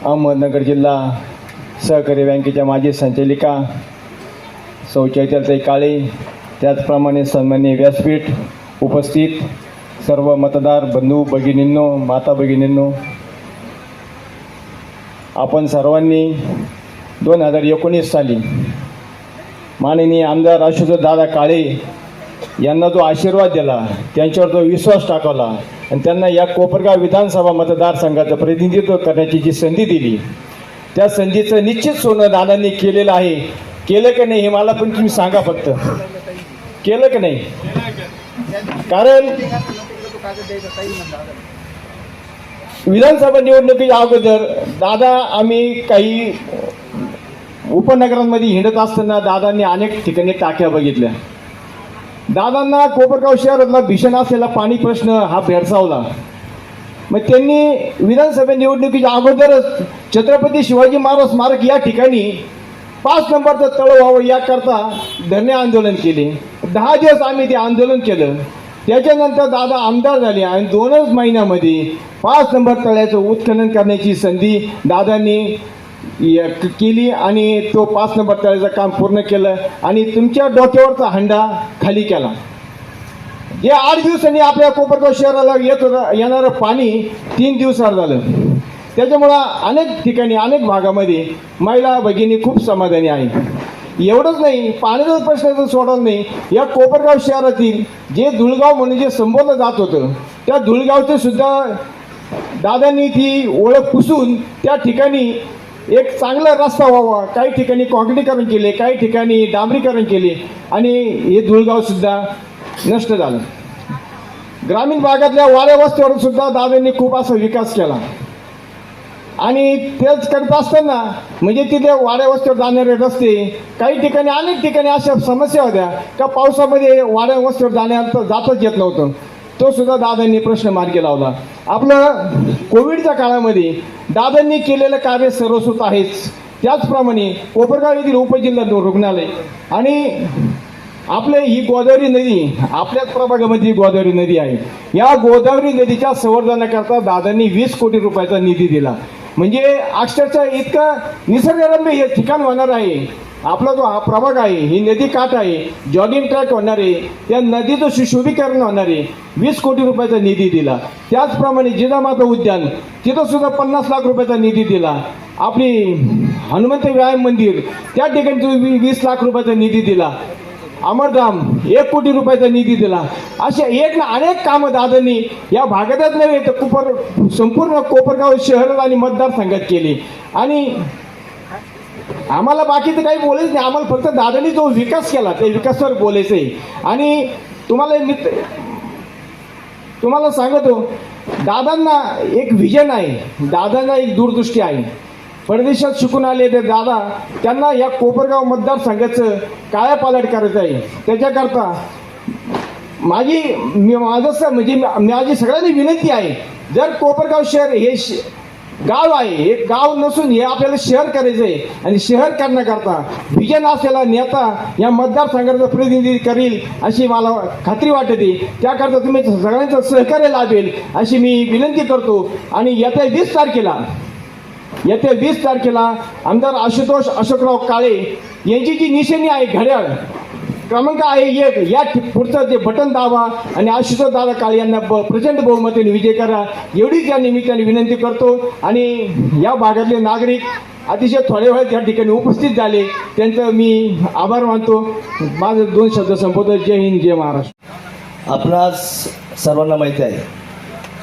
अहमदनगर जिल्हा सहकारी बँकेच्या माजी संचालिका सौ चैतन्यताई काळे, त्याचप्रमाणे सन्माननीय व्यासपीठ उपस्थित सर्व मतदार बंधू भगिनींनो, माता भगिनींनो, आपण सर्वांनी 2019 साली माननीय आमदार आशुतोष दादा काळे यांना जो आशीर्वाद दिला, त्यांच्यावर जो विश्वास टाकवला आणि त्यांना या कोपरगाव विधानसभा मतदारसंघाचं प्रतिनिधित्व करण्याची जी संधी दिली, त्या संधीचं निश्चित सोनं दादांनी केलेलं आहे. केलं की नाही हे मला पण तुम्ही सांगा, फक्त केलं की नाही. कारण विधानसभा निवडणुकीच्या अगोदर दादा आम्ही काही उपनगरांमध्ये हिंडत असताना दादांनी अनेक ठिकाणी टाक्या बघितल्या. दादांना कोपरगाव शहरातला भीषण असलेला पाणी प्रश्न हा भेडसावला. मग त्यांनी विधानसभा निवडणुकीच्या अगोदरच छत्रपती शिवाजी महाराज स्मारक या ठिकाणी 5 नंबरचं तळ व्हावं याकरता धरणे आंदोलन केले. 10 दिवस आम्ही ते आंदोलन केलं. त्याच्यानंतर दादा आमदार झाले आणि 2च महिन्यामध्ये 5 नंबर तळ्याचं उत्खनन करण्याची संधी दादांनी केली आणि तो 5 नंबर तळ्याचं काम पूर्ण केलं आणि तुमच्या डोक्यावरचा हंडा खाली केला. जे 8 दिवसांनी आपल्या कोपरगाव शहराला येणारं पाणी 3 दिवसात झालं. त्याच्यामुळं अनेक ठिकाणी अनेक भागामध्ये महिला भगिनी खूप समाधानी आहे. एवढंच नाही, पाण्याचा प्रश्न जर सोडवला नाही, या कोपरगाव शहरातील जे धुळगाव म्हणून जे संबोधलं जात होतं, त्या धुळगावचं सुद्धा दादांनी ती ओळख पुसून त्या ठिकाणी एक चांगला रस्ता व्हावा. काही ठिकाणी काँक्रिटीकरण केले, काही ठिकाणी डांबरीकरण केले आणि हे धुळगावसुद्धा नष्ट झालं. ग्रामीण भागातल्या वाड्या वस्त्यावर सुद्धा दादांनी खूप असा विकास केला आणि तेच करत असताना म्हणजे तिथे वाड्या वस्त्यावर जाणारे रस्ते काही ठिकाणी अनेक ठिकाणी अशा समस्या होत्या का पावसामध्ये वाड्या वस्त्यावर जाताच येत नव्हतं. तो सुद्धा दादांनी प्रश्न मार्गी लावला. आपलं कोविडच्या काळामध्ये दादांनी केलेलं कार्य सर्वश्रुत आहेच. त्याचप्रमाणे कोपरगाव येथील उपजिल्हा रुग्णालय आणि आपले ही गोदावरी नदी, आपल्याच प्रभागामध्ये गोदावरी नदी आहे. या गोदावरी नदीच्या संवर्धनाकरता दादांनी 20 कोटी रुपयाचा निधी दिला. म्हणजे अक्षरशः इतकं निसर्गरम्य हे ठिकाण होणार आहे. आपला जो हा प्रभाग आहे, ही नदी काठ आहे, जॉगिंग ट्रॅक होणार आहे, त्या नदीचं सुशोभीकरण होणार आहे. 20 कोटी रुपयाचा निधी दिला. त्याचप्रमाणे जिजामाता उद्यान, तिथं सुद्धा 50 लाख रुपयाचा निधी दिला. आपली हनुमंत व्यायाम मंदिर, त्या ठिकाणी 20 लाख रुपयाचा निधी दिला. अमरधाम 1 कोटी रुपयाचा निधी दिला. अशा एक ना अनेक कामं दादांनी या भागातच नव्हे तर संपूर्ण कोपरगाव शहर आणि मतदारसंघात केली. आणि आम्हाला बाकीचं काही बोलायचं नाही, आम्हाला फक्त दादांनी जो विकास केला त्या विकासावर बोलायचं आहे. आणि तुम्हाला सांगतो, दादांना एक व्हिजन आहे, दादांना एक दूरदृष्टी आहे. परदेशात शिकून आले ते दादा, त्यांना या कोपरगाव मतदारसंघाचं कायापालट करायचं आहे. त्याच्याकरता माझी सगळ्यांनी विनंती आहे, जर कोपरगाव शहर हे गाव आहे, हे गाव नसून हे आपल्याला शहर करायचं आहे आणि शहर करण्याकरता विजन असलेला नेता या मतदारसंघाचं प्रतिनिधित्व करील अशी मला खात्री वाटते. त्याकरता तुम्ही सगळ्यांचं सहकार्य लाभेल अशी मी विनंती करतो. आणि येत्या 20 तारखेला आमदार आशुतोष अशोकराव काळे यांची जी निशाणी आहे, घड्याळ क्रमांक आहे 1, या पुढचं जे बटन दाबा आणि आशुतोष दादा काळे यांना प्रचंड बहुमताने विजय करा, एवढीच या निमित्ताने विनंती करतो. आणि या भागातले नागरिक अतिशय थोड्या वेळात या ठिकाणी उपस्थित झाले, त्यांचं मी आभार मानतो. माझं 2 शब्द संपवतो. जय हिंद, जय महाराष्ट्र. आपणास सर्वांना माहिती आहे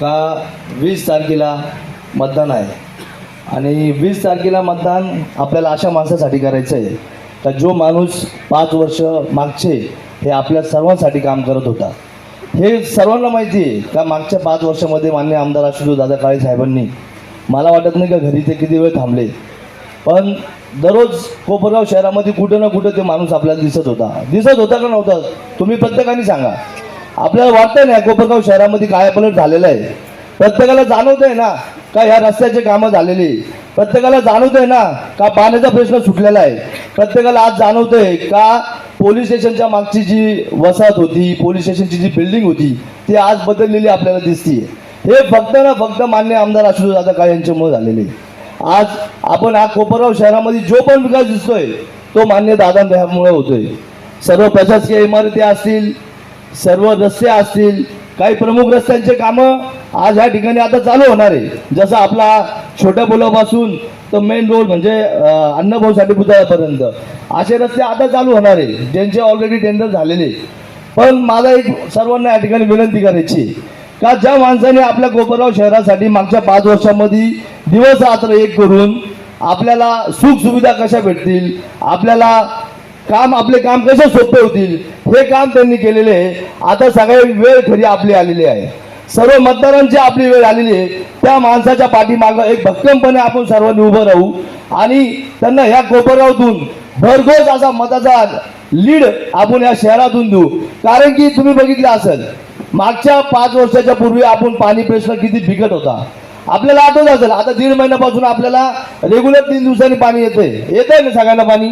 का 20 तारखेला मतदान आहे आणि 20 तारखेला मतदान आपल्याला अशा माणसासाठी करायचं आहे का जो माणूस 5 वर्ष मागचे हे आपल्या सर्वांसाठी काम करत होता. हे सर्वांना माहिती आहे का मागच्या 5 वर्षामध्ये माननीय आमदार आशुतोष दादा काळे साहेबांनी, मला वाटत नाही का घरी ते किती वेळ थांबले, पण दररोज कोपरगाव शहरामध्ये कुठं ना कुठं ते माणूस आपल्याला दिसत होता का नव्हता? तुम्ही प्रत्येकाने सांगा. आपल्याला वाटतं ना कोपरगाव शहरामध्ये कायापालट झालेलं आहे. प्रत्येकाला जाणवत आहे ना का ह्या रस्त्याचे कामं झालेली, प्रत्येकाला जाणवत आहे ना का पाण्याचा प्रश्न सुटलेला आहे, प्रत्येकाला आज जाणवत आहे का पोलीस स्टेशनच्या मागची जी वसाहत होती, पोलीस स्टेशनची जी बिल्डिंग होती ती आज बदललेली आपल्याला दिसते. हे फक्त ना फक्त माननीय आमदार आशुतोष दादा काळे यांच्यामुळे झालेले. आज आपण हा कोपरगाव शहरामध्ये जो पण विकास दिसतोय तो मान्य दादांमुळे होतोय. सर्व प्रशासकीय इमारती असतील, सर्व रस्ते असतील, काही प्रमुख रस्त्यांचे कामं आज ह्या ठिकाणी आता चालू होणार आहे. जसं आपला छोट्या पुलापासून तर मेन रोड म्हणजे अण्णाभाऊ साठे पुतळ्यापर्यंत असे रस्ते आता चालू होणार आहे, ज्यांचे ऑलरेडी टेंडर झालेले. पण मला एक सर्वांना या ठिकाणी विनंती करायची का ज्या माणसाने आपल्या कोपरगाव शहरासाठी मागच्या 5 वर्षामध्ये दिवस रात्र एक करून आपल्याला सुख सुविधा कशा भेटतील, आपल्याला आपले काम कसे सोपे होतील हे काम त्यांनी केलेले आहे. आता सगळी वेळ खरी आपली आलेली आहे. सर्व मतदारांची आपली वेळ आलेली आहे. त्या माणसाच्या पाठीमागं एक भक्कमपणे आपण सर्वांनी उभं राहू आणि त्यांना ह्या कोपरगावतून भरघोस असा मताचा लीड आपण या शहरातून देऊ. कारण की तुम्ही बघितलं असेल मागच्या 5 वर्षाच्या पूर्वी आपण पाणी प्रश्न किती बिकट होता आपल्याला आठवत असेल. आता 1.5 महिन्यापासून आपल्याला रेग्युलर 3 दिवसांनी पाणी येतंय ना सगळ्यांना पाणी,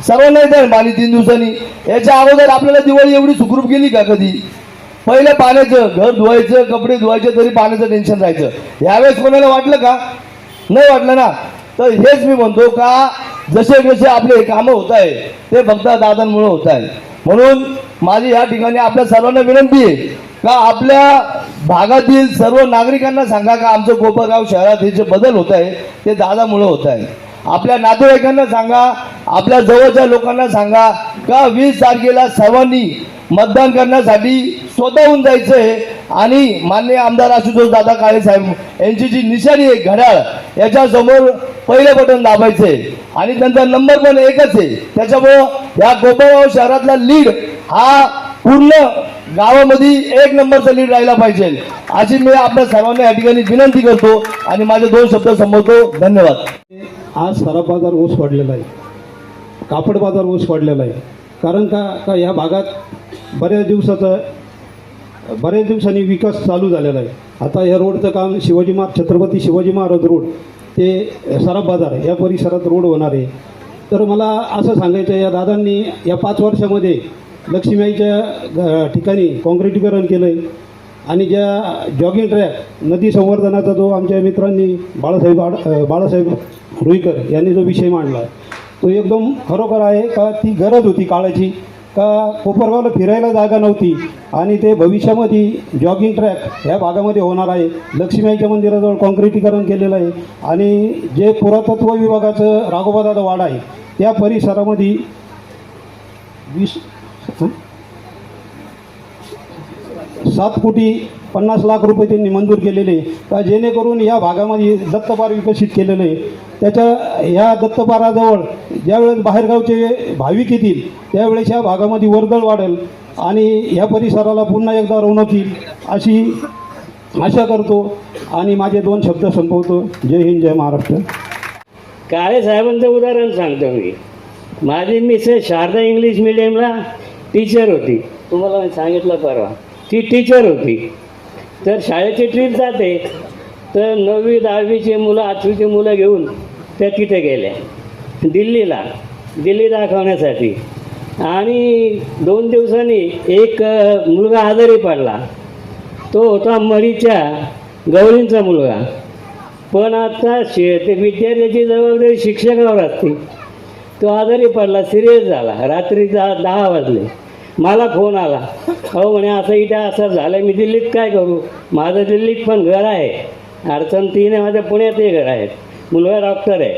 सर्वांना येत आहे पाणी 3 दिवसांनी. याच्या अगोदर आपल्याला दिवाळी एवढी सुखरूप गेली का कधी? पहिले पाण्याचं घर धुवायचं, कपडे धुवायचे तरी पाण्याचं टेन्शन राहायचं. यावेळेस कोणाला वाटलं का? नाही वाटलं ना. तर हेच मी म्हणतो का जसे जसे आपले कामं होत आहे ते फक्त दादांमुळे होत आहे. म्हणून माझी या ठिकाणी आपल्या सर्वांना विनंती आहे का आपल्या भागातील सर्व नागरिकांना सांगा का आमचं कोपरगाव शहरात हे जे बदल होत आहे ते दादामुळे होत आहे. आपल्या नातेवाईकांना सांगा, आपल्या जवळच्या लोकांना सांगा का 20 तारखेला सर्वांनी मतदान करण्यासाठी स्वतःहून जायचंय आणि माननीय आमदार आशुतोष दादा काळे साहेब यांची जी निशाणी आहे घड्याळ याच्यासमोर पहिलं बटन दाबायचंय आणि त्यांचा नंबर पण एकच आहे. त्याच्यामुळं या कोपरगाव शहरातला लीड हा पूर्ण गावामध्ये 1 नंबरचा लीड राहिला पाहिजे अशी मी आपल्या सर्वांना या ठिकाणी विनंती करतो आणि माझे 2 शब्द संपवतो. धन्यवाद. आज सराफ बाजार ऊस पडलेला आहे, कापड बाजार ऊस पडलेला आहे. कारण का ह्या भागात बऱ्याच दिवसांनी विकास चालू झालेला आहे. आता या रोडचं काम छत्रपती शिवाजी महाराज रोड ते सराफ बाजार या परिसरात रोड होणार आहे. तर मला असं सांगायचं आहे या दादांनी या 5 वर्षामध्ये लक्ष्मीआईच्या ठिकाणी काँक्रिटीकरण केलं आहे आणि ज्या जॉगिंग ट्रॅक नदी संवर्धनाचा जो आमच्या मित्रांनी बाळासाहेब रुईकर यांनी जो विषय मांडला तो एकदम खरोखर आहे का ती गरज होती काळाची का कोपरगावला फिरायला जागा नव्हती आणि ते भविष्यामध्ये जॉगिंग ट्रॅक ह्या भागामध्ये होणार आहे. लक्ष्मीआईच्या मंदिराजवळ काँक्रिटीकरण केलेलं आहे आणि जे पुरातत्व विभागाचं राघोबादादा वाडा आहे त्या परिसरामध्ये 7,50,00,000 त्यांनी मंजूर केलेले का जेणेकरून या भागामध्ये दत्तपार विकसित केलेलं आहे. ह्या दत्तपाराजवळ ज्यावेळेस बाहेरगावचे भाविक येतील त्यावेळेस या भागामध्ये वर्दळ वाढेल आणि ह्या परिसराला पुन्हा एकदा रौनक येईल अशी आशा करतो आणि माझे 2 शब्द संपवतो. जय हिंद, जय महाराष्ट्र. काळे साहेबांचं उदाहरण सांगतो मी. माझी मिसेस शारदा इंग्लिश मिडियमला टीचर होती, तुम्हाला मी सांगितलं परवा. ती टीचर होती. तर शाळेची ट्रीप जाते तर 9वी 10वीचे मुलं 8वीचे मुलं घेऊन त्या तिथे गेल्या दिल्ली दाखवण्यासाठी. आणि 2 दिवसांनी एक मुलगा आजारी पडला. तो होता मरीच्या गवळींचा मुलगा. पण आता ते विद्यार्थ्याची जबाबदारी शिक्षकावर असते. तो आजारी पडला, सिरियस झाला. रात्री 10 वाजले. मला फोन आला, अहो म्हणे असं इथं असं झालं, मी दिल्लीत काय करू? माझं दिल्लीत पण घर आहे, अडचण 3 आहे, माझ्या पुण्यातही घर आहे, मुलगा डॉक्टर आहे.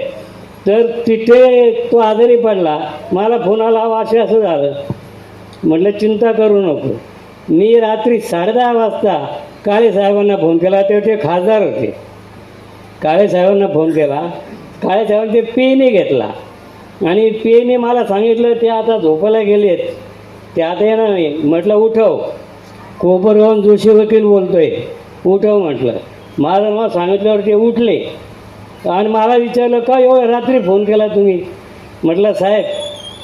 तर तिथे तो आजारी पडला. मला फोन आला, अहो असं झालं. म्हटलं चिंता करू नको. मी रात्री 10:30 वाजता काळे साहेबांना फोन केला. ते खासदार होते. काळे साहेबांना फोन केला. काळे साहेबांनी ते पेने घेतला आणि पेने मला सांगितलं ते आता झोपायला गेलेत, ते आता येणार नाही. म्हटलं उठव, कोपरगावून जोशी वकील बोलतोय, उठव म्हटलं. माझं नाव सांगितल्यावर ते उठले आणि मला विचारलं का एवढं रात्री फोन केला तुम्ही? म्हटलं साहेब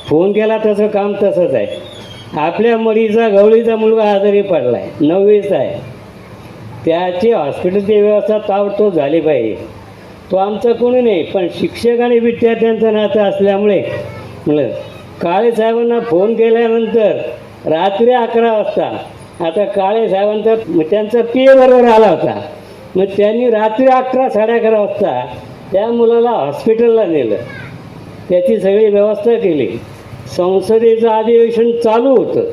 फोन केला तसं काम तसंच आहे. आपल्या मरीचा गवळीचा मुलगा आजारी पडला आहे, 9वीचा आहे. त्याची हॉस्पिटलची व्यवस्था ताबडतोब झाली पाहिजे. तो आमचा कोणी नाही, पण शिक्षक आणि विद्यार्थ्यांचं नातं असल्यामुळे म्हणलं काळे साहेबांना फोन केल्यानंतर रात्री 11 वाजता आता काळे साहेबांचा त्यांचा पी ए बरोबर आला होता. मग त्यांनी रात्री 11 साडे 11 वाजता त्या मुलाला हॉस्पिटलला नेलं, त्याची सगळी व्यवस्था केली. संसदेचं अधिवेशन चालू होतं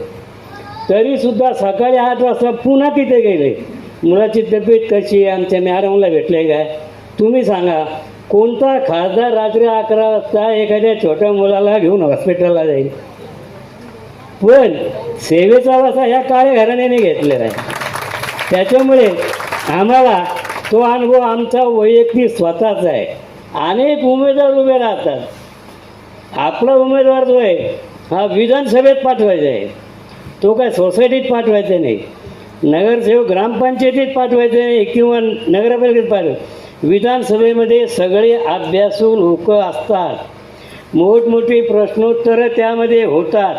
तरीसुद्धा सकाळी 8 वाजता पुन्हा तिथे गेले. मुलाची तब्येत कशी आहे, आमच्या मॅडमला भेटले काय? तुम्ही सांगा, कोणता खासदार रात्री 11 वाजता एखाद्या छोट्या मुलाला घेऊन हॉस्पिटलला जाईल? पण सेवेचा वासा ह्या काळ्या घराण्याने घेतलेला आहे. त्याच्यामुळे आम्हाला तो अनुभव आमचा वैयक्तिक स्वतःचा आहे. अनेक उमेदवार उभे राहतात. आपला उमेदवार जो आहे हा विधानसभेत पाठवायचा आहे, तो काय सोसायटीत पाठवायचा नाही, नगरसेवक ग्रामपंचायतीत पाठवायचं नाही किंवा नगरपालिकेत पाठवायचं. विधानसभेमध्ये सगळे अभ्यासू लोक असतात, मोठमोठी प्रश्नोत्तरं त्यामध्ये होतात.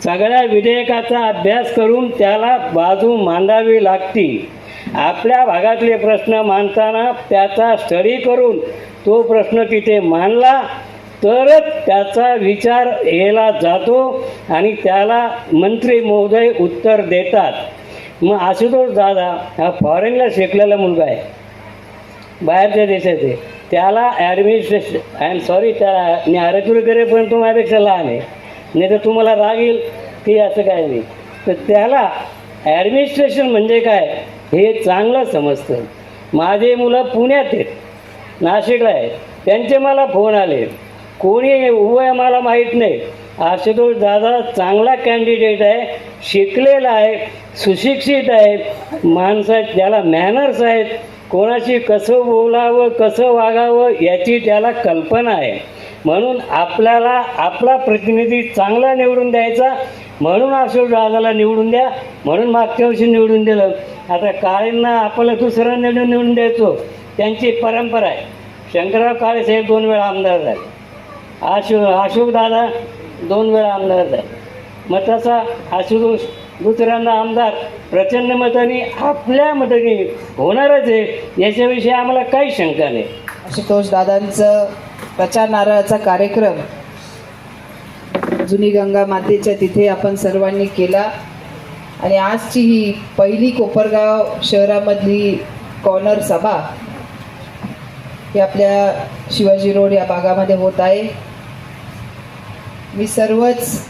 सगळ्या विधेयकाचा अभ्यास करून त्याला बाजू मांडावी लागती. आपल्या भागातले प्रश्न मांडताना त्याचा स्टडी करून तो प्रश्न तिथे मांडला तरच त्याचा विचार केला जातो आणि त्याला मंत्री महोदय उत्तर देतात. मग आशुतोष दादा हा फॉरेनला शिकलेला मुलगा आहे, बाहेरच्या देशाचे. त्याला ॲडमिनिस्ट्रेशन, आय एम सॉरी, त्याला मी आरतुरी करेपर्यंत तो माझ्यापेक्षा लहान आहे, नाही तर तुम्हाला राग येईल की असं काय नाही. तर त्याला ॲडमिनिस्ट्रेशन म्हणजे काय हे चांगलं समजतं. माझे मुलं पुण्यात आहेत, नाशिकला आहेत, त्यांचे मला फोन आले, कोणी उभं आहे मला माहीत नाही. आशुतोष दादा चांगला कॅन्डिडेट आहे, शिकलेला आहे, सुशिक्षित आहे, माणसात त्याला मॅनर्स आहेत, कोणाशी कसं बोलावं कसं वागावं याची त्याला कल्पना आहे. म्हणून आपल्याला आपला प्रतिनिधी चांगला निवडून द्यायचा. म्हणून आशुतोष दादाला निवडून द्या, म्हणून मागच्या वर्षी निवडून दिलं. आता काळेंना आपल्याला दुसरा निवडून द्यायचो, त्यांची परंपरा आहे. शंकरराव काळेसाहेब 2 वेळा आमदार झाले, अशोक दादा 2 वेळा आमदार झाले. मग तसा आशुतोष दुसऱ्यांदा आमदार प्रचंड मताने आपल्या मताने होणारच आहे, याच्याविषयी आम्हाला काही शंका नाही. आशुतोष दादांचं प्रचार नारळाचा कार्यक्रम जुनी गंगा मातेच्या तिथे आपण सर्वांनी केला आणि आजची ही पहिली कोपरगाव शहरामधली कॉर्नर सभा ही आपल्या शिवाजी रोड या भागामध्ये होत आहे. मी सर्वच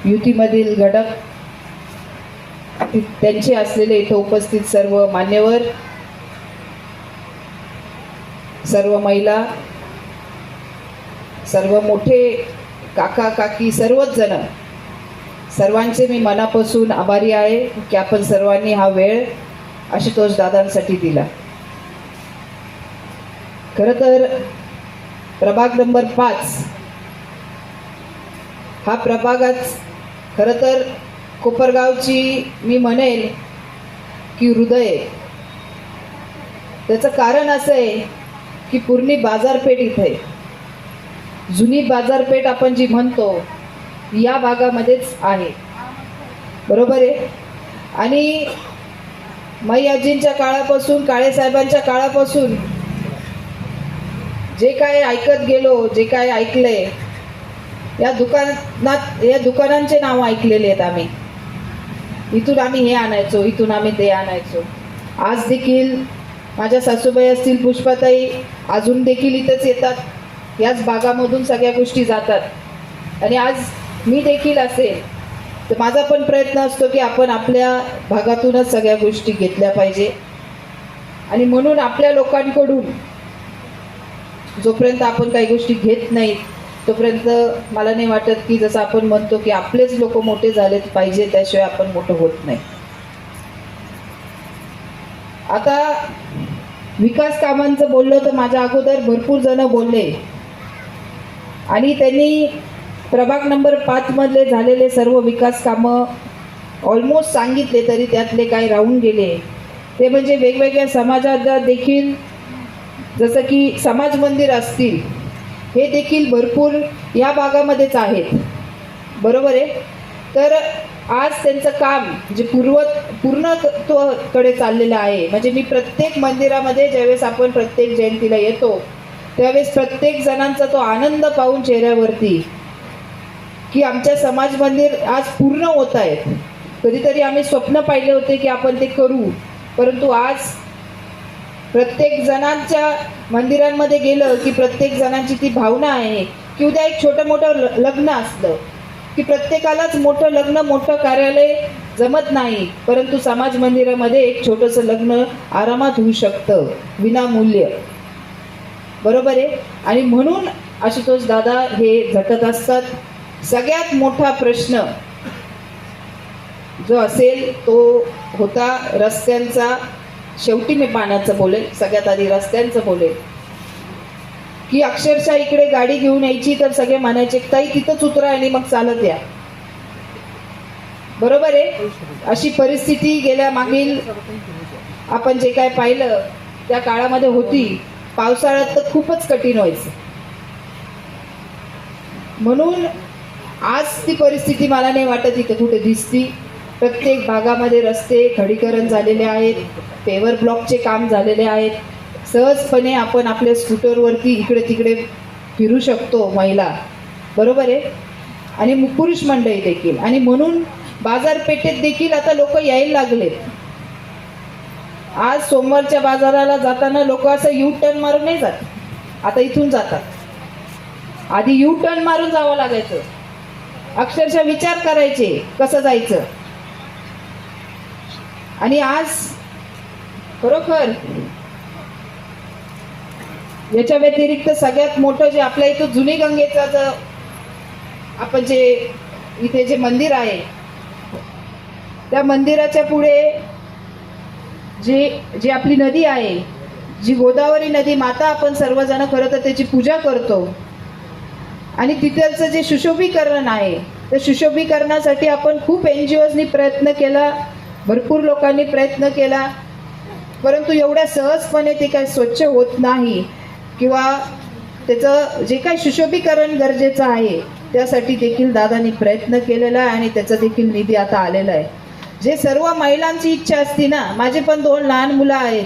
युतीमधील घटक, त्यांचे असलेले इथं उपस्थित सर्व मान्यवर, सर्व महिला, सर्व मोठे काका काकी, सर्वच जण, सर्वांचे मी मनापासून आभारी आहे की आपण सर्वांनी हा वेळ आशुतोष दादांसाठी दिला. खरं तर प्रभाग नंबर 5 हा प्रभागात खरं तर कोपरगावची मी म्हणेल की हृदय. त्याचं कारण असं आहे की पूर्णी बाजारपेठ इथे, जुनी बाजारपेठ आपण जी म्हणतो या भागामध्येच आहे, बरोबर आहे. आणि मैयाजींच्या काळापासून, काळेसाहेबांच्या काळापासून जे काय ऐकत गेलो, जे काय ऐकलंय, या दुकानांचे नाव ऐकलेले आहेत आम्ही. इथून आम्ही हे आणायचो, इथून आम्ही ते आणायचो. आज देखील माझ्या सासूबाई असतील, पुष्पाताई, अजून देखील इथंच येतात, याच भागामधून सगळ्या गोष्टी जातात. आणि आज मी देखील असेल तर माझा पण प्रयत्न असतो की आपण आपल्या भागातूनच सगळ्या गोष्टी घेतल्या पाहिजे. आणि म्हणून आपल्या लोकांकडून जोपर्यंत आपण काही गोष्टी घेत नाही तोपर्यंत मला नाही वाटत की जसं आपण म्हणतो की आपलेच लोक मोठे झालेच पाहिजे, त्याशिवाय आपण मोठं होत नाही. आता विकास कामांचं बोललं तर माझ्या अगोदर भरपूर जण बोलले आणि त्यांनी प्रभाग नंबर 5 मधले झालेले सर्व विकास कामं ऑलमोस्ट सांगितले, तरी त्यातले काही राहून गेले. ते म्हणजे वेगवेगळ्या समाजात देखील, जसं की समाज मंदिर असतील, हे देखील भरपूर या भागामध्येच आहेत, बरोबर आहे. तर आज त्यांचं काम जे पूर्णत्वाकडे चाललेलं आहे. म्हणजे मी प्रत्येक मंदिरामध्ये ज्यावेळेस आपण प्रत्येक जयंतीला येतो त्यावेळेस प्रत्येक जणांचा तो आनंद पाहून चेहऱ्यावरती की आमच्या समाज मंदिर आज पूर्ण होत आहेत. कधीतरी आम्ही स्वप्न पाहिले होते की आपण ते करू, परंतु आज प्रत्येक जणांच्या मंदिरांमध्ये गेलं की प्रत्येक जणांची ती भावना आहे की उद्या एक छोटं मोठं लग्न असलं की प्रत्येकालाच मोठं लग्न मोठं कार्यालय जमत नाही, परंतु समाज मंदिरामध्ये एक छोटंसं लग्न आरामात होऊ शकतं विनामूल्य. बरोबर आहे. आणि म्हणून आशुतोष दादा हे झटत असतात. सगळ्यात मोठा प्रश्न जो असेल तो होता रस्त्यांचा. शेवटी मी पाण्याचं बोलेल, सगळ्यात आधी रस्त्यांचं बोलेल की अक्षरशः इकडे गाडी घेऊन यायची तर सगळे म्हणायचे ताई तिथंच उतरा आणि मग चालत या. बरोबर आहे. अशी परिस्थिती गेल्या मागील आपण जे काय पाहिलं त्या काळामध्ये होती. पावसाळ्यात तर खूपच कठीण व्हायचं. म्हणून आज ती परिस्थिती मला नाही वाटत इथे कुठे दिसती. प्रत्येक भागामध्ये रस्ते खडीकरण झालेले आहेत, पेवर ब्लॉकचे काम झालेले आहेत. सहजपणे आपण आपल्या स्कूटरवरती इकडे तिकडे फिरू शकतो महिला. बरोबर आहे. आणि पुरुष मंडळी देखील. आणि म्हणून बाजारपेठेत देखील आता लोक यायला लागलेत. आज सोमवारच्या बाजाराला जाताना लोक असं यू टर्न मारून नाही जात, आता इथून जातात. आधी यू टर्न मारून जावं लागायचं. अक्षरशः विचार करायचे कसं जायचं. आणि आज खरोखर याच्या व्यतिरिक्त सगळ्यात मोठं जे आपल्या इथं जुनी गंगेचा जर आपण जे इथे जे मंदिर आहे त्या मंदिराच्या पुढे जी आपली नदी आहे, जी गोदावरी नदी माता, आपण सर्वजण खरं तर त्याची पूजा करतो. आणि तिथलचं जे सुशोभीकरण आहे त्या सुशोभीकरणासाठी आपण खूप NGOजनी प्रयत्न केला, भरपूर लोकांनी प्रयत्न केला, परंतु एवढ्या सहजपणे ते काही स्वच्छ होत नाही. किंवा त्याचं जे काही सुशोभीकरण गरजेचं आहे त्यासाठी देखील दादांनी प्रयत्न केलेला आहे आणि त्याचा देखील निधी आता आलेला आहे. जे सर्व महिलांची इच्छा असती ना, माझे पण 2 लहान मुलं आहेत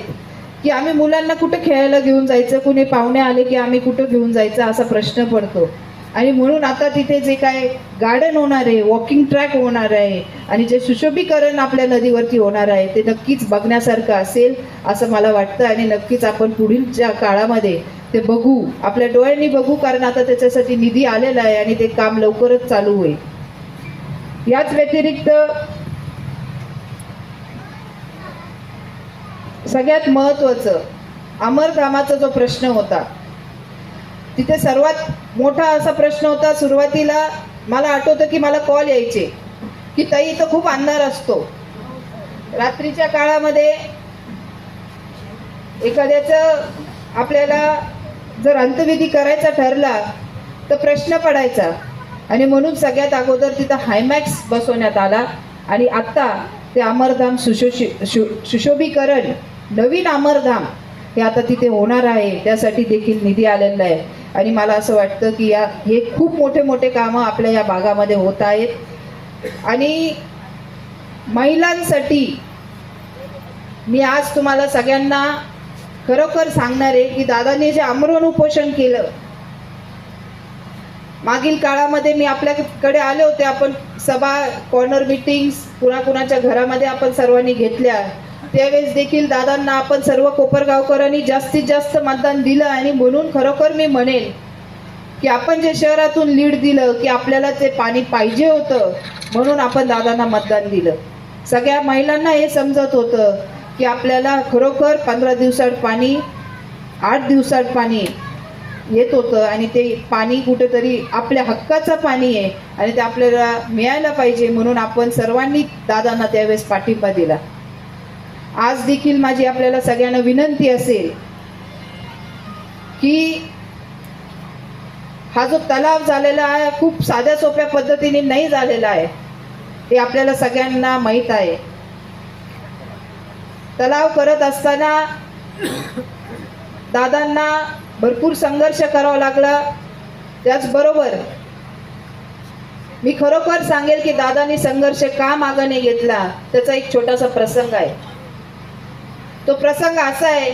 की आम्ही मुलांना कुठं खेळायला घेऊन जायचं, कुणी पाहुणे आले की आम्ही कुठं घेऊन जायचं असा प्रश्न पडतो. आणि म्हणून आता तिथे जे काय गार्डन होणार आहे, वॉकिंग ट्रॅक होणार आहे आणि जे सुशोभीकरण आपल्या नदीवरती होणार आहे ते नक्कीच बघण्यासारखं असेल असं मला वाटतं. आणि नक्कीच आपण पुढीलच्या काळामध्ये ते बघू, आपल्या डोळ्यांनी बघू, कारण आता त्याच्यासाठी निधी आलेला आहे आणि ते काम लवकरच चालू होईल. याच व्यतिरिक्त सगळ्यात महत्त्वाचं अमरधामाचा जो प्रश्न होता, तिथे सर्वात मोठा असा प्रश्न होता. सुरुवातीला मला आठवतं की मला कॉल यायचे की ताई इथं खूप अंधार असतो. रात्रीच्या काळामध्ये एखाद्याचं आपल्याला जर अंत्यविधी करायचा ठरला तर प्रश्न पडायचा. आणि म्हणून सगळ्यात अगोदर तिथं हायमॅक्स बसवण्यात आला. आणि आत्ता ते अमरधाम सुशोभीकरण, नवीन अमरधाम हे आता तिथे होणार आहे. त्यासाठी देखील निधी आलेला आहे. आणि मला असं वाटतं की हे खूप मोठे मोठे कामं आपल्या या भागामध्ये होत आहेत. आणि महिलांसाठी मी आज तुम्हाला सगळ्यांना खरोखर सांगणार आहे की दादांनी जे आमरण उपोषण केलं मागील काळामध्ये, मी आपल्याकडे आले होते, आपण सभा, कॉर्नर मीटिंग्स कुणाकुणाच्या घरामध्ये आपण सर्वांनी घेतल्या. त्यावेळेस देखील दादांना आपण सर्व कोपरगावकरांनी जास्तीत जास्त मतदान दिलं. आणि म्हणून खरोखर मी म्हणेन की आपण जे शहरातून लीड दिलं की आपल्याला ते पाणी पाहिजे होतं म्हणून आपण दादांना मतदान दिलं. सगळ्या महिलांना हे समजत होतं की आपल्याला खरोखर 15 दिवसात पाणी, 8 दिवसात पाणी येत होतं आणि ते पाणी कुठेतरी आपल्या हक्काचं पाणी आहे आणि ते आपल्याला मिळायला पाहिजे. म्हणून आपण सर्वांनी दादांना त्यावेळेस पाठिंबा दिला. आज देखील माझी आपल्याला सगळ्यांना विनंती असेल की हा जो तलाव झालेला आहे खूप साध्या सोप्या पद्धतीने नाही झालेला आहे, हे आपल्याला सगळ्यांना माहीत आहे. तलाव करत असताना दादांना भरपूर संघर्ष करावा लागला. त्याचबरोबर मी खरोखर सांगेल की दादांनी संघर्ष का मागं नाही घेतला त्याचा एक छोटासा प्रसंग आहे. तो प्रसंग असा आहे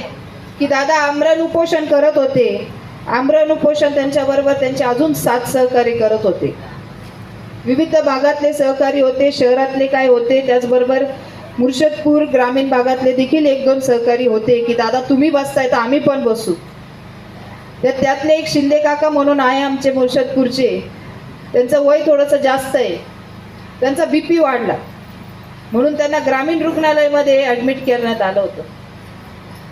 की दादा आमरण उपोषण करत होते. आमरण उपोषण त्यांच्याबरोबर त्यांचे अजून 7 सहकारी करत होते. विविध भागातले सहकारी होते, शहरातले काय होते, त्याचबरोबर मुर्शदपूर ग्रामीण भागातले देखील एक दोन सहकारी होते की दादा तुम्ही बसताय तर आम्ही पण बसू. त्यातले एक शिंदे काका म्हणून आहे आमचे मुर्शदपूरचे. त्यांचं वय थोडंसं जास्त आहे. त्यांचा BP वाढला म्हणून त्यांना ग्रामीण रुग्णालयामध्ये ॲडमिट करण्यात आलं होतं.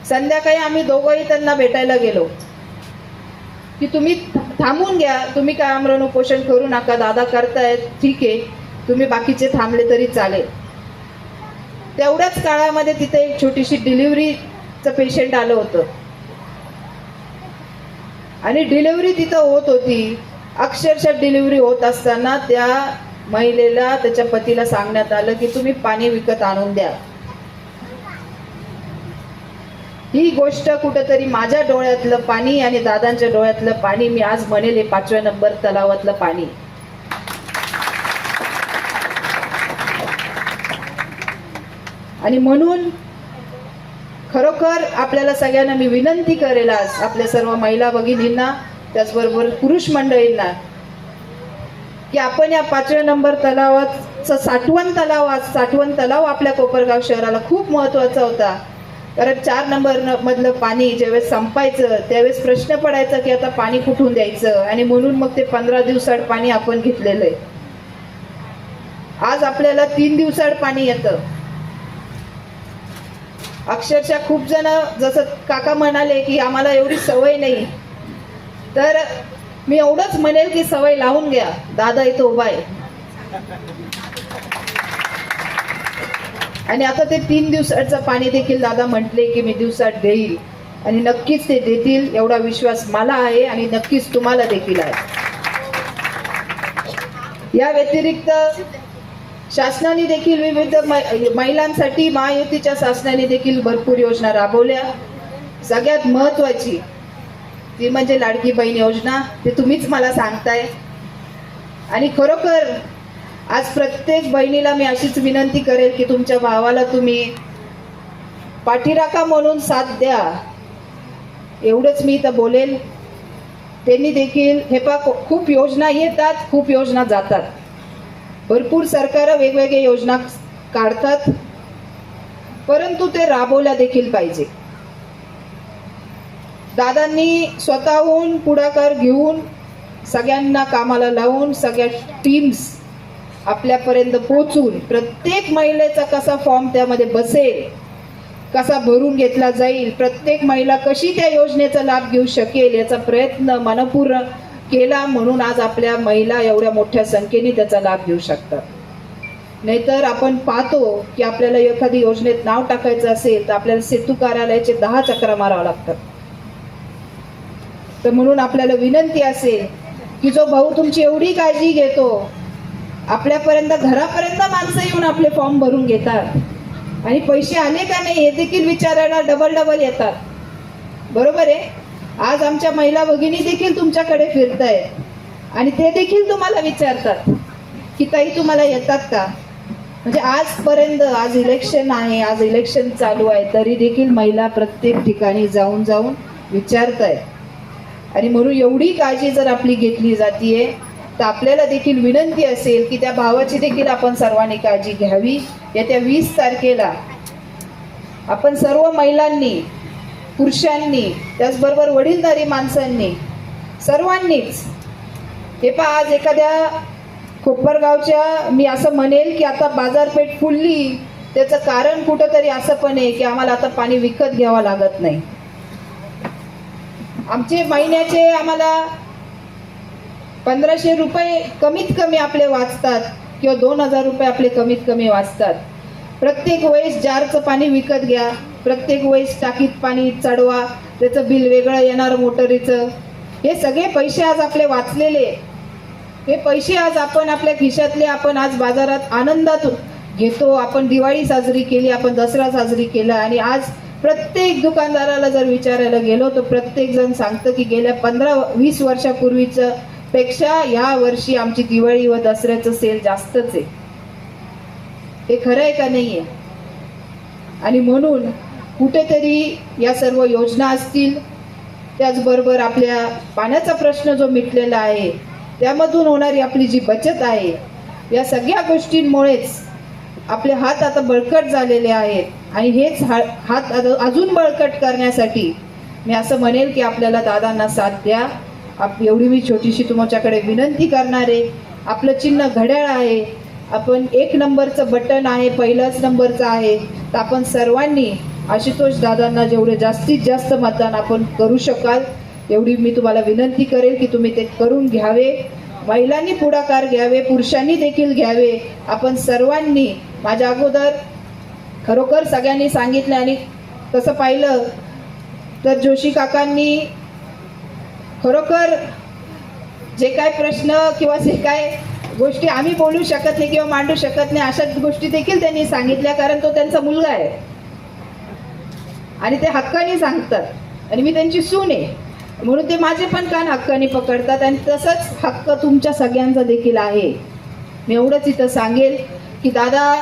संध्याकाळी आम्ही दोघंही त्यांना भेटायला गेलो की तुम्ही थांबून घ्या, तुम्ही काय आमरण उपोषण करू नका, दादा करतायत ठीक आहे, तुम्ही बाकीचे थांबले तरी चालेल. तेवढ्याच काळामध्ये तिथे एक छोटीशी डिलिव्हरीचं पेशंट आलं होतं आणि डिलिव्हरी तिथं होत होती. अक्षरशः डिलिव्हरी होत असताना त्या महिलेला त्याच्या पतीला सांगण्यात आलं की तुम्ही पाणी विकत आणून द्या. ही गोष्ट कुठंतरी माझ्या डोळ्यातलं पाणी आणि दादांच्या डोळ्यातलं पाणी, मी आज म्हणेल हे 5व्या नंबर तलावातलं पाणी. आणि म्हणून खरोखर आपल्याला सगळ्यांना मी विनंती करेल आज आपल्या सर्व महिला भगिनींना, त्याचबरोबर पुरुष मंडळींना, की आपण या 5व्या नंबर तलावाचं साठवण तलाव आपल्या कोपरगाव शहराला खूप महत्त्वाचा होता. कारण 4 नंबर मधलं पाणी ज्यावेळेस संपायचं त्यावेळेस प्रश्न पडायचा की आता पाणी कुठून द्यायचं, आणि म्हणून मग ते 15 दिवसाआड पाणी आपण घेतलेलं आहे. आज आपल्याला 3 दिवसाआड पाणी येतं. अक्षरशः खूप जण जसं काका म्हणाले की आम्हाला एवढी सवय नाही, तर मी एवढंच म्हणेल की सवय लावून घ्या. दादा इथं उभा आहे आणि आता ते 3 दिवसाचं पाणी देखील दादा म्हटले की मी दिवसात देईल, आणि नक्कीच ते देतील एवढा विश्वास मला आहे आणि नक्कीच तुम्हाला देखील आहे. या व्यतिरिक्त शासनाने देखील विविध महिलांसाठी महायुतीच्या शासनाने देखील भरपूर योजना राबवल्या. सगळ्यात महत्त्वाची ती म्हणजे लाडकी बहीण योजना. ते तुम्हीच मला सांगताय आणि खरोखर आज प्रत्येक बहिणीला मी अशीच विनंती करेल की तुमच्या भावाला तुम्ही पाठीराखा म्हणून साथ द्या, एवढंच मी इथं बोलेल. त्यांनी देखील हे खूप योजना येतात, खूप योजना जातात, भरपूर सरकार वेगवेगळ्या योजना काढतात, परंतु ते राबवल्या देखील पाहिजे. दादांनी स्वतःहून पुढाकार घेऊन सगळ्यांना कामाला लावून सगळ्या टीम्स आपल्यापर्यंत पोहोचून प्रत्येक महिलेचा कसा फॉर्म त्यामध्ये बसेल, कसा भरून घेतला जाईल, प्रत्येक महिला कशी त्या योजनेचा लाभ घेऊ शकेल याचा प्रयत्न मनपूर्ण केला. म्हणून आज आपल्या महिला एवढ्या मोठ्या संख्येने त्याचा लाभ घेऊ शकतात. नाहीतर आपण पाहतो की आपल्याला एखादी योजनेत नाव टाकायचं असेल तर आपल्याला सेतू कार्यालयाचे 10 चक्रा मारावं लागतात. तर म्हणून आपल्याला विनंती असेल की जो भाऊ तुमची एवढी काळजी घेतो, आपल्यापर्यंत घरापर्यंत माणसं येऊन आपले फॉर्म भरून घेतात आणि पैसे आले का नाही हे देखील विचारायला डबल येतात, बरोबर आहे. आज आमच्या महिला भगिनी देखील तुमच्याकडे फिरतायत आणि ते देखील तुम्हाला विचारतात की ताई तुम्हाला येतात का. म्हणजे आजपर्यंत, आज इलेक्शन आहे, आज इलेक्शन चालू आहे, तरी देखील महिला प्रत्येक ठिकाणी जाऊन विचारतायत. आणि म्हणून एवढी काळजी जर आपली घेतली जातीये तर आपल्याला देखील विनंती असेल की त्या भावाची देखील आपण सर्वांनी काळजी घ्यावी. येत्या 20 तारखेला आपण सर्व महिलांनी, पुरुषांनी, त्याचबरोबर वडीलधारी माणसांनी, सर्वांनीच हे पहा, आज एखाद्या कोपरगावच्या, मी असं म्हणेल की आता बाजारपेठ फुलली, त्याचं कारण कुठंतरी असं पण आहे की आम्हाला आता पाणी विकत घ्यावं लागत नाही. आमचे महिन्याचे आम्हाला 1500 रुपये कमीत कमी आपले वाचतात किंवा 2000 रुपये आपले कमीत कमी वाचतात. प्रत्येक वेळेस जारचं पाणी विकत घ्या, प्रत्येक वेळेस टाकीत पाणी चढवा, त्याचं बिल वेगळं येणार मोटरीचं. हे सगळे पैसे आज आपले वाचलेले, हे पैसे आज आपण आपल्या खिशातले आपण आज बाजारात आनंदात घेतो. आपण दिवाळी साजरी केली, आपण दसरा साजरी केला, आणि आज प्रत्येक दुकानदाराला जर विचारायला गेलो तर प्रत्येक जण सांगतं की गेल्या 15-20 वर्षापूर्वीचं पेक्षा या वर्षी आमची दिवाळी व दसऱ्याचं सेल जास्तच आहे. हे खरं आहे का नाही आहे. आणि म्हणून कुठेतरी या सर्व योजना असतील, त्याचबरोबर आपल्या पाण्याचा प्रश्न जो मिटलेला आहे, त्यामधून होणारी आपली जी बचत आहे, या सगळ्या गोष्टींमुळेच आपले हात आता बळकट झालेले आहेत आणि हेच हात अजून बळकट करण्यासाठी मी असं म्हणेल की आपल्याला दादांना साथ द्या. एवढी मी छोटीशी तुमच्याकडे विनंती करणार आहे. आपलं चिन्ह घड्याळ आहे, आपण 1 नंबरचं बटन आहे, पहिलाच नंबरचं आहे. तर आपण सर्वांनी आशुतोष दादांना जेवढे जास्तीत जास्त मतदान आपण करू शकाल एवढी मी तुम्हाला विनंती करेल की तुम्ही ते करून घ्यावे. महिलांनी पुढाकार घ्यावे, पुरुषांनी देखील घ्यावे. आपण सर्वांनी माझ्या अगोदर खरोखर सगळ्यांनी सांगितलं आणि तसं पाहिलं तर जोशी काकांनी खरोखर जे काय प्रश्न किंवा जे काय गोष्टी आम्ही बोलू शकत नाही किंवा मांडू शकत नाही अशा गोष्टी देखील त्यांनी सांगितल्या, कारण तो त्यांचा मुलगा आहे आणि ते हक्काने सांगतात आणि मी त्यांची सून आहे म्हणून ते माझे पण कान हक्काने पकडतात आणि तसंच हक्क तुमच्या सगळ्यांचा देखील आहे. मी एवढंच इथं सांगेल की दादा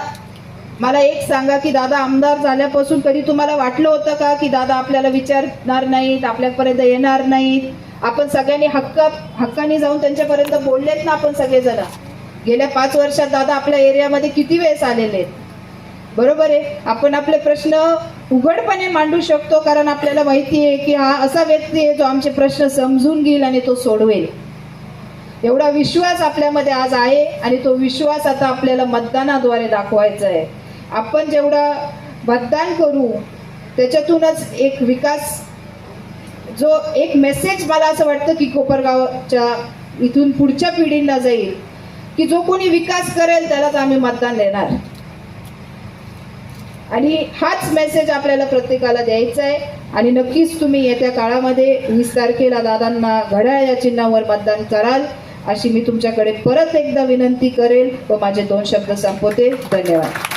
मला एक सांगा की दादा आमदार झाल्यापासून कधी तुम्हाला वाटलं होतं का की दादा आपल्याला विचारणार नाहीत, आपल्यापर्यंत येणार नाहीत? आपण सगळ्यांनी हक्काने जाऊन त्यांच्यापर्यंत बोललेत ना. आपण सगळेजण गेल्या 5 वर्षात दादा आपल्या एरियामध्ये किती वेळेस आलेले आहेत, बरोबर आहे. आपण आपले प्रश्न उघडपणे मांडू शकतो कारण आपल्याला माहिती आहे की हा असा व्यक्ती आहे जो आमचे प्रश्न समजून घेईल आणि तो सोडवेल. एवढा विश्वास आपल्यामध्ये आज आहे आणि तो विश्वास आता आपल्याला मतदानाद्वारे दाखवायचा आहे. आपण जेवढा मतदान करू त्याच्यातूनच एक विकास, जो एक मेसेज मला असं वाटतं की कोपरगावच्या इथून पुढच्या पिढींना जाईल की जो कोणी विकास करेल त्यालाच आम्ही मतदान देणार. आणि हाच मेसेज आपल्याला प्रत्येकाला द्यायचा आहे. आणि नक्कीच तुम्ही येत्या काळामध्ये 20 तारखेला दादांना घड्याळ या चिन्हावर मतदान कराल अशी मी तुमच्याकडे परत एकदा विनंती करेल व माझे 2 शब्द संपवते. धन्यवाद.